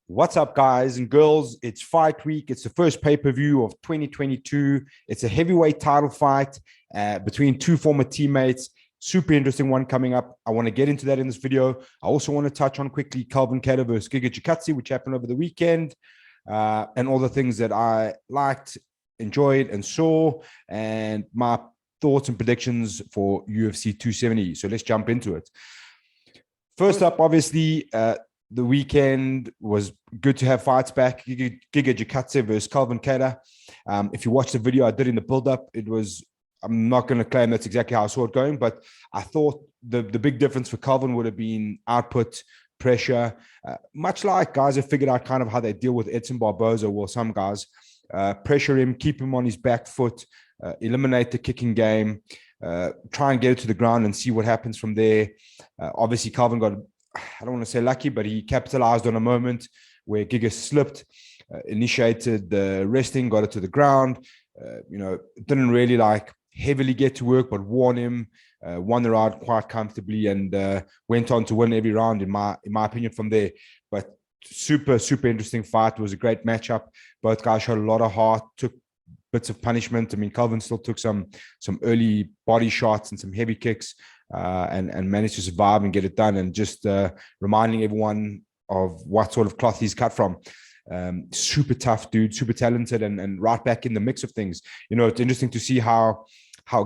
What's up, guys and girls? It's fight week. It's the first pay-per-view of 2022. It's a heavyweight title fight between two former teammates. Super interesting one coming up. I want to get into that in this video. I also want to touch on quickly Keta versus Giga, which happened over the weekend, and all the things that I liked, enjoyed, and saw, and my thoughts and predictions for UFC 270. So let's jump into it. First up, obviously, the weekend was good to have fights back. Giga versus Keta. If you watch the video I did in the build-up, it was, I'm not going to claim that's exactly how I saw it going, but I thought the big difference for Calvin would have been output, pressure, much like guys have figured out kind of how they deal with Edson Barboza. Well, some guys pressure him, keep him on his back foot, eliminate the kicking game, try and get it to the ground and see what happens from there. Obviously, Calvin got, I don't want to say lucky, but he capitalized on a moment where Giga slipped, initiated the wrestling, got it to the ground. Didn't really heavily get to work, but won him, won the round quite comfortably, and went on to win every round, in my opinion, from there. But super interesting fight. It was a great matchup. Both guys showed a lot of heart, took bits of punishment. I mean, Calvin still took some early body shots and some heavy kicks, and managed to survive and get it done. And just reminding everyone of what sort of cloth he's cut from. Super tough dude, super talented, and right back in the mix of things. It's interesting to see how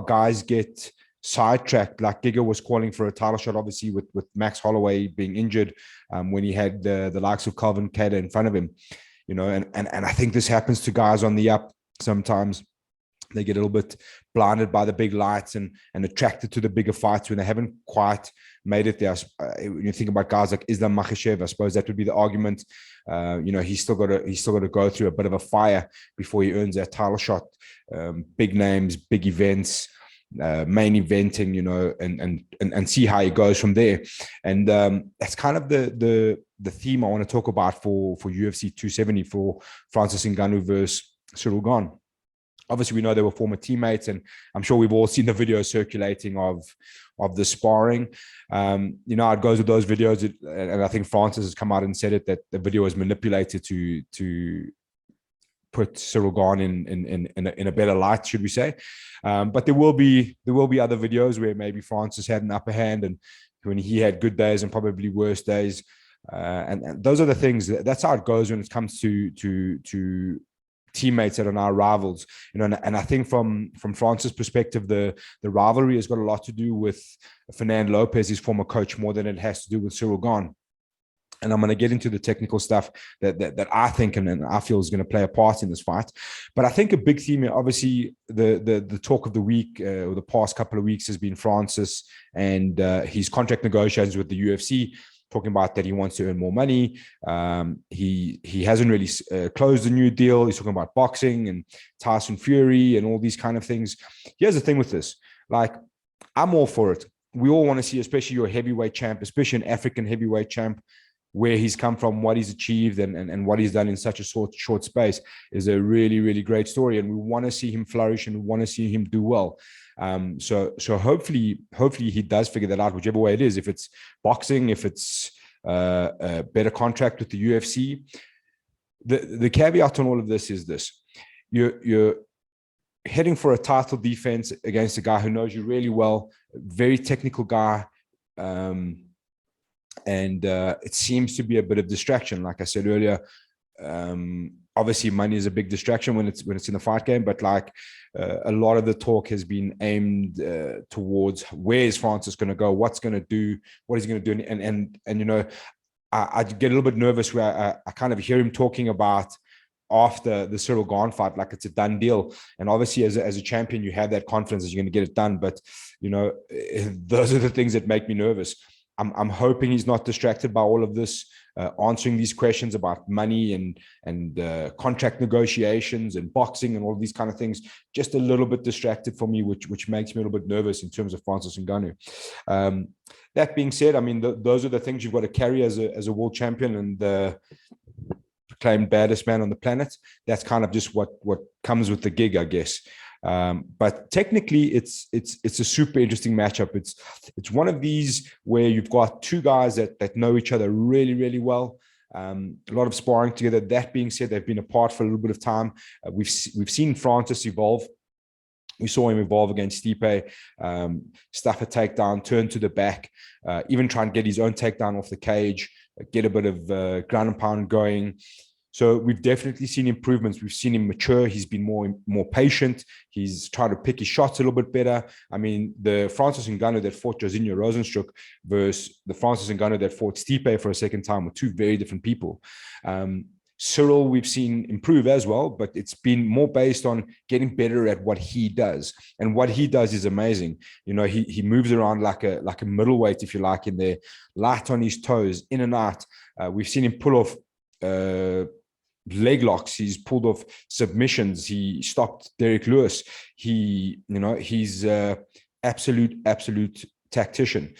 guys get sidetracked. Like Giga was calling for a title shot, obviously with Max Holloway being injured, when he had the likes of Calvin Keta in front of him. And I think this happens to guys on the up sometimes. They get a little bit blinded by the big lights and attracted to the bigger fights when they haven't quite made it there. When you think about guys like Islam Makhachev, I suppose that would be the argument. He's still got to go through a bit of a fire before he earns that title shot. Big names, big events, main eventing, and see how he goes from there. And that's kind of the theme I want to talk about for UFC 270 for Francis Ngannou versus Cyril Gane. Obviously, we know they were former teammates, and I'm sure we've all seen the videos circulating of the sparring. It goes with those videos, and I think Francis has come out and said it, that the video was manipulated to put Cyril Gane in a better light, should we say? But there will be other videos where maybe Francis had an upper hand, and when he had good days and probably worse days. And those are the things. That's how it goes when it comes to teammates that are now rivals, and I think from Francis' perspective, the rivalry has got a lot to do with Fernando Lopez, his former coach, more than it has to do with Cyril Gane. And I'm going to get into the technical stuff that I think and I feel is going to play a part in this fight. But I think a big theme, obviously, the talk of the week or the past couple of weeks has been Francis and his contract negotiations with the UFC. Talking about that he wants to earn more money. He hasn't really closed a new deal. He's talking about boxing and Tyson Fury and all these kind of things. Here's the thing with this. I'm all for it. We all want to see, especially your heavyweight champ, especially an African heavyweight champ, where he's come from, what he's achieved, and what he's done in such a short space is a really, really great story. And we want to see him flourish, and we want to see him do well. So hopefully he does figure that out, whichever way it is. If it's boxing, if it's a better contract with the UFC. The caveat on all of this is this: you're heading for a title defense against a guy who knows you really well, a very technical guy. And it seems to be a bit of distraction. Like I said earlier, obviously money is a big distraction when it's in the fight game, but a lot of the talk has been aimed towards where is Francis going to go, what's going to do, what he's going to do. And I get a little bit nervous where I kind of hear him talking about after the Cyril Gane fight, like it's a done deal. And obviously as a champion, you have that confidence that you're going to get it done. But, those are the things that make me nervous. I'm hoping he's not distracted by all of this, answering these questions about money and contract negotiations and boxing and all these kind of things. Just a little bit distracted for me, which makes me a little bit nervous in terms of Francis Ngannou. That being said, I mean, those are the things you've got to carry as a world champion and the proclaimed baddest man on the planet. That's kind of just what comes with the gig, I guess. But technically, it's a super interesting matchup. It's one of these where you've got two guys that know each other really, really well. A lot of sparring together. That being said, they've been apart for a little bit of time. We've seen Francis evolve. We saw him evolve against Stipe, stuff a takedown, turn to the back, even try and get his own takedown off the cage, get a bit of ground and pound going. So we've definitely seen improvements. We've seen him mature. He's been more patient. He's trying to pick his shots a little bit better. I mean, the Francis Ngannou that fought Jairzinho Rozenstruik versus the Francis Ngannou that fought Stipe for a second time were two very different people. Cyril, we've seen improve as well, but it's been more based on getting better at what he does. And what he does is amazing. You know, he moves around like a middleweight, if you like, in there, light on his toes, in and out. We've seen him pull off leg locks. He's pulled off submissions. He stopped Derek Lewis. He's absolute tactician.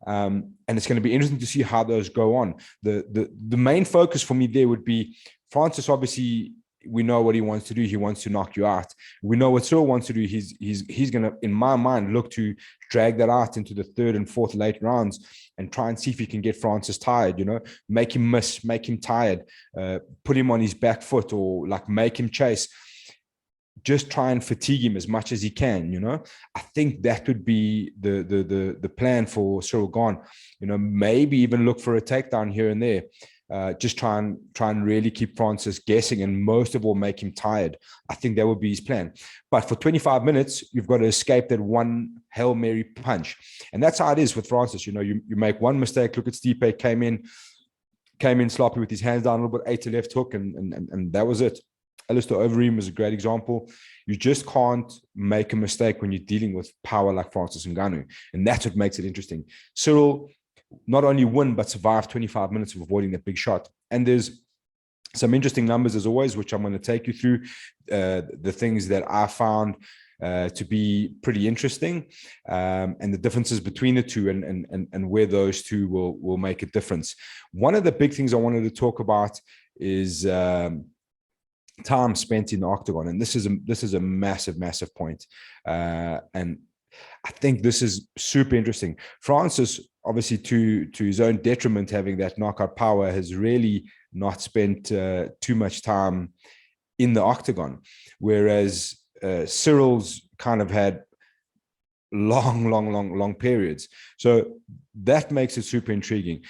And it's going to be interesting to see how those go on. The main focus for me there would be Francis. Obviously, we know what he wants to do. He wants to knock you out. We know what Cyril wants to do. He's going to, in my mind, look to drag that out into the third and fourth late rounds and try and see if he can get Francis tired, make him miss, make him tired, put him on his back foot, or like make him chase. Just try and fatigue him as much as he can. I think that would be the plan for Cyril Gane. Maybe even look for a takedown here and there. Just try and really keep Francis guessing, and most of all make him tired. I think that would be his plan. But for 25 minutes, you've got to escape that one Hail Mary punch, and that's how it is with Francis. You make one mistake. Look at Stipe, came in sloppy with his hands down a little bit, ate a left hook, and that was it. Alistair Overeem is a great example. You just can't make a mistake when you're dealing with power like Francis Ngannou, and that's what makes it interesting. Cyril not only win, but survive 25 minutes of avoiding that big shot. And there's some interesting numbers as always, which I'm going to take you through, the things that I found to be pretty interesting, and the differences between the two, and where those two will make a difference. One of the big things I wanted to talk about is time spent in the octagon, and this is a massive point, and I think this is super interesting. Francis, obviously to his own detriment, having that knockout power, has really not spent too much time in the octagon, whereas Cyril's kind of had long periods. So that makes it super intriguing.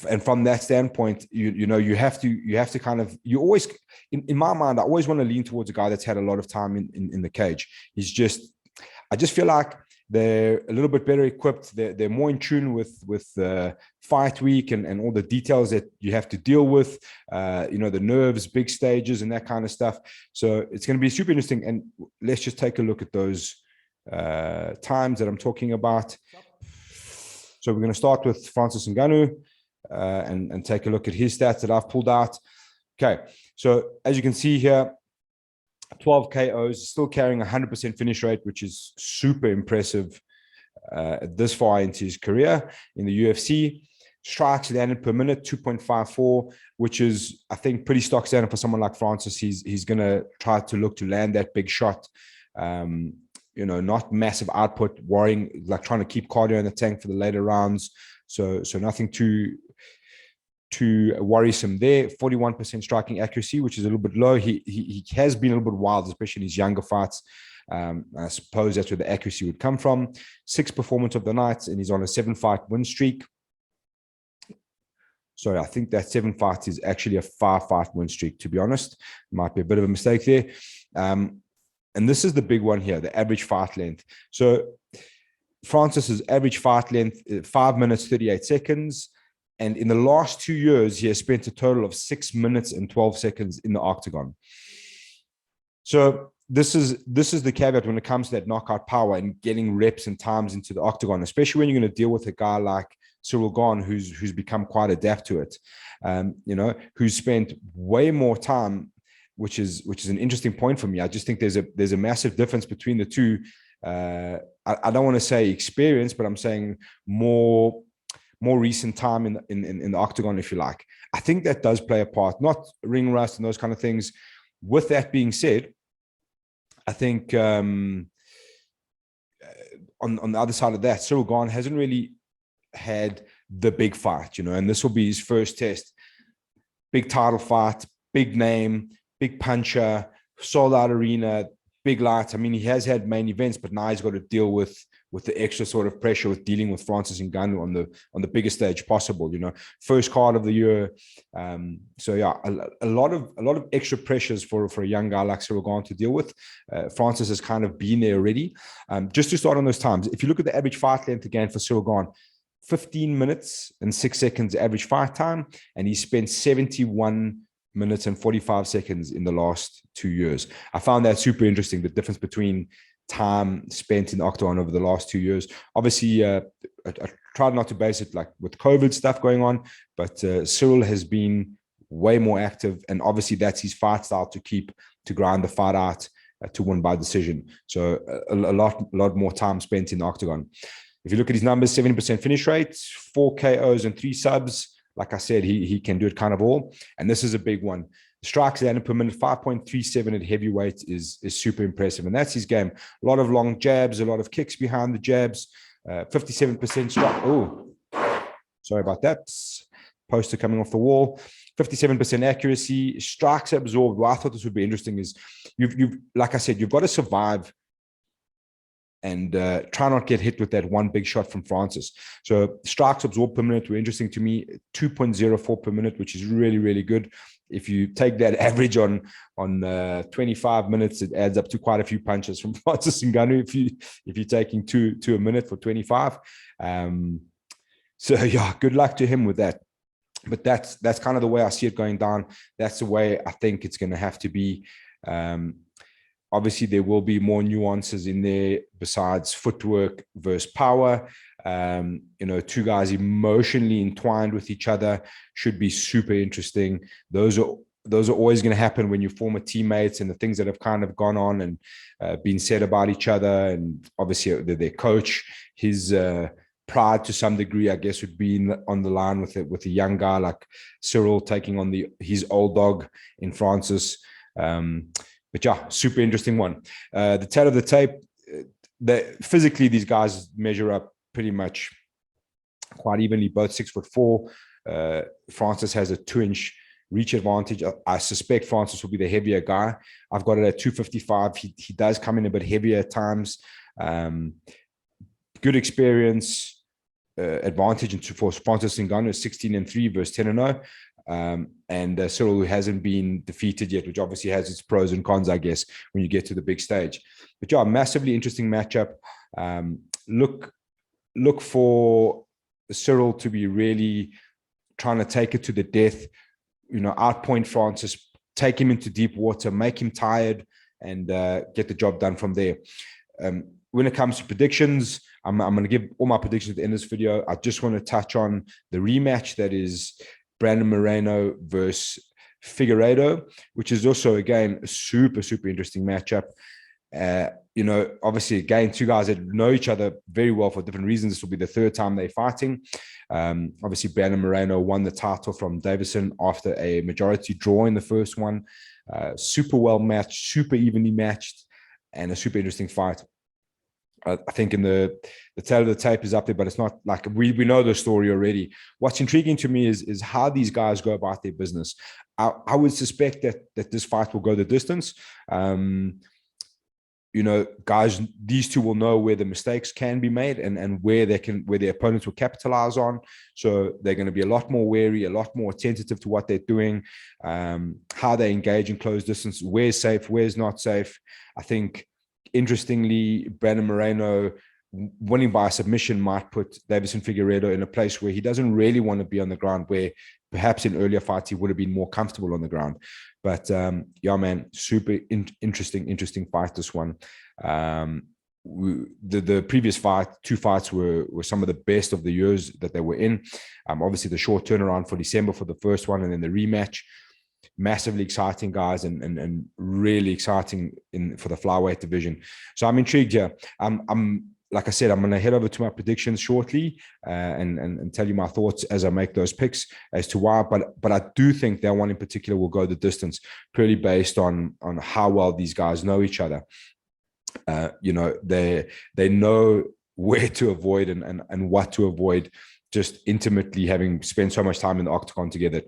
And from that standpoint, you have to kind of, you always, in my mind, I always want to lean towards a guy that's had a lot of time in the cage. I just feel like they're a little bit better equipped. They're more in tune with fight week and all the details that you have to deal with, the nerves, big stages, and that kind of stuff. So it's going to be super interesting. And let's just take a look at those times that I'm talking about. So we're going to start with Francis Ngannou. And take a look at his stats that I've pulled out. Okay, so as you can see here, 12 KOs, still carrying 100% finish rate, which is super impressive this far into his career in the UFC. Strikes landed per minute, 2.54, which is, I think, pretty stock standard for someone like Francis. He's going to try to look to land that big shot. Not massive output, worrying, like trying to keep cardio in the tank for the later rounds. So nothing too worrisome there. 41% striking accuracy, which is a little bit low. He has been a little bit wild, especially in his younger fights. I suppose that's where the accuracy would come from. 6th performance of the night, and he's on a 7-fight win streak. Sorry, I think that 7 fights is actually a 5-fight win streak, to be honest. Might be a bit of a mistake there. And this is the big one here, the average fight length. So Francis's average fight length, 5 minutes, 38 seconds. And in the last 2 years, he has spent a total of 6 minutes and 12 seconds in the octagon. So this is the caveat when it comes to that knockout power and getting reps and times into the octagon, especially when you're going to deal with a guy like Cyril Gane, who's become quite adept to it, who's spent way more time, which is an interesting point for me. I just think there's a massive difference between the two. I don't want to say experience, but I'm saying more recent time in the octagon, if you like. I think that does play a part, not ring rust and those kind of things. With that being said, I think on the other side of that, Cyril Gane hasn't really had the big fight, and this will be his first test. Big title fight, big name, big puncher, sold out arena, big lights. I mean, he has had main events, but now he's got to deal with the extra sort of pressure with dealing with Francis Ngannou on the biggest stage possible. First card of the year. So yeah, a lot of extra pressures for a young guy like Cyril Gane to deal with. Francis has kind of been there already. Just to start on those times, if you look at the average fight length again for Cyril Gane, 15 minutes and 6 seconds average fight time, and he spent 71 minutes and 45 seconds in the last 2 years. I found that super interesting, the difference between time spent in the Octagon over the last 2 years. Obviously, I tried not to base it like with COVID stuff going on, but Cyril has been way more active, and obviously that's his fight style to grind the fight out to win by decision. So a lot more time spent in the Octagon. If you look at his numbers, 70% finish rate, 4 KOs and 3 subs. Like I said, he can do it kind of all. And this is a big one. Strikes landed per minute, 5.37 at heavyweight is super impressive. And that's his game. A lot of long jabs, a lot of kicks behind the jabs, 57% strike. Oh, sorry about that. Poster coming off the wall. 57% accuracy, strikes absorbed. What I thought this would be interesting is you've like I said, you've got to survive and try not get hit with that one big shot from Francis. So strikes absorbed per minute were interesting to me, 2.04 per minute, which is really, really good. If you take that average on 25 minutes, it adds up to quite a few punches from Francis Ngannou if you're taking two a minute for 25. So yeah, good luck to him with that. But that's kind of the way I see it going down. That's the way I think it's going to have to be. Obviously, there will be more nuances in there besides footwork versus power. Two guys emotionally entwined with each other should be super interesting. Those are always going to happen when you former teammates, and the things that have kind of gone on and been said about each other. And obviously, their coach, his pride to some degree, I guess, would be on the line with a young guy like Cyril taking on his old dog in Francis. But yeah, super interesting one. The tail of the tape, physically, these guys measure up pretty much quite evenly, both 6'4". Francis has a 2-inch reach advantage. I suspect Francis will be the heavier guy. I've got it at 255. He does come in a bit heavier at times. Good experience, advantage for Francis Ngannou is 16-3 versus 10-0. And Cyril, who hasn't been defeated yet, which obviously has its pros and cons, I guess, when you get to the big stage. But yeah, massively interesting matchup. Look for Cyril to be really trying to take it to the death, outpoint Francis, take him into deep water, make him tired, and get the job done from there. When it comes to predictions, I'm going to give all my predictions at the end of this video. I just want to touch on the rematch that is Brandon Moreno versus Figuereto, which is also, again, a super, super interesting matchup. Obviously, again, two guys that know each other very well for different reasons. This will be the third time they're fighting. Obviously, Brandon Moreno won the title from Davison after a majority draw in the first one. Super well matched, super evenly matched, and a super interesting fight. I think in the tail of the tape is up there, but it's not like we know the story already. What's intriguing to me is how these guys go about their business. I would suspect that this fight will go the distance. Guys, these two will know where the mistakes can be made and where their opponents will capitalize on. So they're going to be a lot more wary, a lot more attentive to what they're doing, how they engage in close distance, where's safe, where's not safe. I think, interestingly, Brandon Moreno winning by a submission might put Davison Figuereto in a place where he doesn't really want to be on the ground, where perhaps in earlier fights he would have been more comfortable on the ground. But yeah, man, super interesting fight, this one. The previous two fights were some of the best of the years that they were in. Obviously, the short turnaround for December for the first one, and then the rematch. Massively exciting, guys, and really exciting for the flyweight division. So I'm intrigued here. I'm like I said, I'm going to head over to my predictions shortly and tell you my thoughts as I make those picks as to why. But I do think that one in particular will go the distance, purely based on how well these guys know each other. They know where to avoid and what to avoid just intimately having spent so much time in the Octagon together.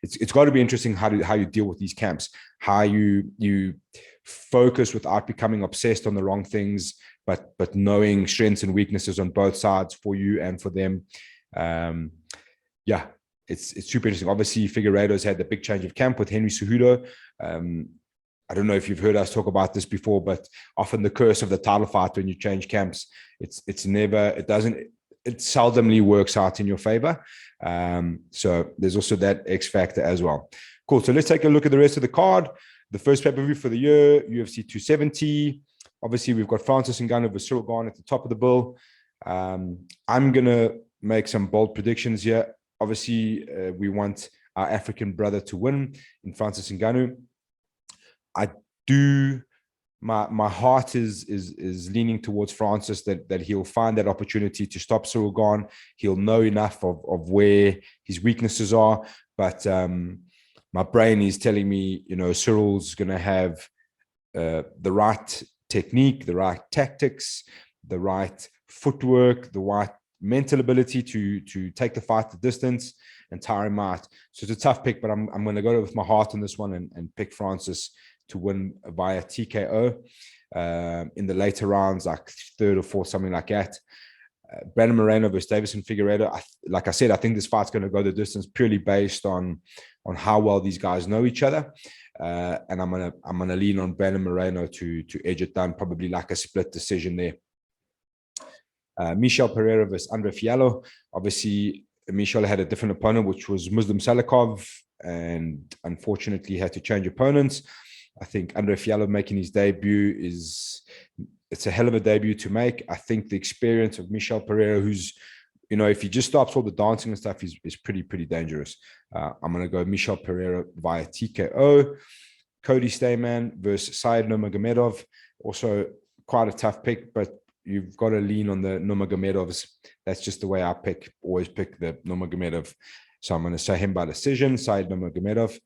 It's got to be interesting how you deal with these camps, how you focus without becoming obsessed on the wrong things, but knowing strengths and weaknesses on both sides for you and for them. Yeah, it's super interesting. Obviously, Figueredo's had the big change of camp with Henry Cejudo. I don't know if you've heard us talk about this before, but often the curse of the title fight when you change camps, it seldomly works out in your favor. So there's also that X factor as well. Cool. So let's take a look at the rest of the card. The first pay-per-view for the year, UFC 270. Obviously, we've got Francis Ngannou versus Cyril Gane at the top of the bill. I'm going to make some bold predictions here. Obviously, we want our African brother to win in Francis Ngannou. My heart is leaning towards Francis, that he'll find that opportunity to stop Cyril Gane. He'll know enough of where his weaknesses are, but my brain is telling me, Cyril's going to have the right technique, the right tactics, the right footwork, the right mental ability to take the fight the distance and tire him out. So it's a tough pick, but I'm going to go with my heart on this one and pick Francis to win via TKO in the later rounds, like third or fourth, something like that. Brandon Moreno versus Davison Figuereto. Like I said, I think this fight's going to go the distance purely based on how well these guys know each other. And I'm gonna lean on Brandon Moreno to edge it down, probably like a split decision there. Michel Pereira versus Andre Fiallo. Obviously, Michel had a different opponent, which was Muslim Salikov, and unfortunately had to change opponents. I think Andre Fiallo making his debut it's a hell of a debut to make. I think the experience of Michel Pereira, who's, if he just stops all the dancing and stuff, is pretty dangerous. I'm going to go Michel Pereira via TKO. Cody Stamann versus Said Nurmagomedov. Also quite a tough pick, but you've got to lean on the Nurmagomedovs. That's just the way I always pick the Nurmagomedov. So I'm going to say him by decision, Said Nurmagomedov.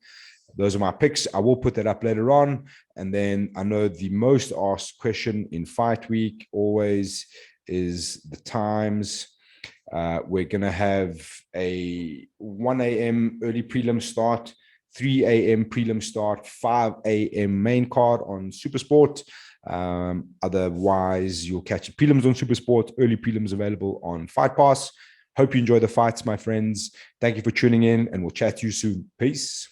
Those are my picks. I will put that up later on. And then I know the most asked question in fight week always is the times. We're going to have a 1 a.m. early prelim start, 3 a.m. prelim start, 5 a.m. main card on Supersport. Otherwise, you'll catch prelims on Supersport, early prelims available on Fight Pass. Hope you enjoy the fights, my friends. Thank you for tuning in, and we'll chat to you soon. Peace.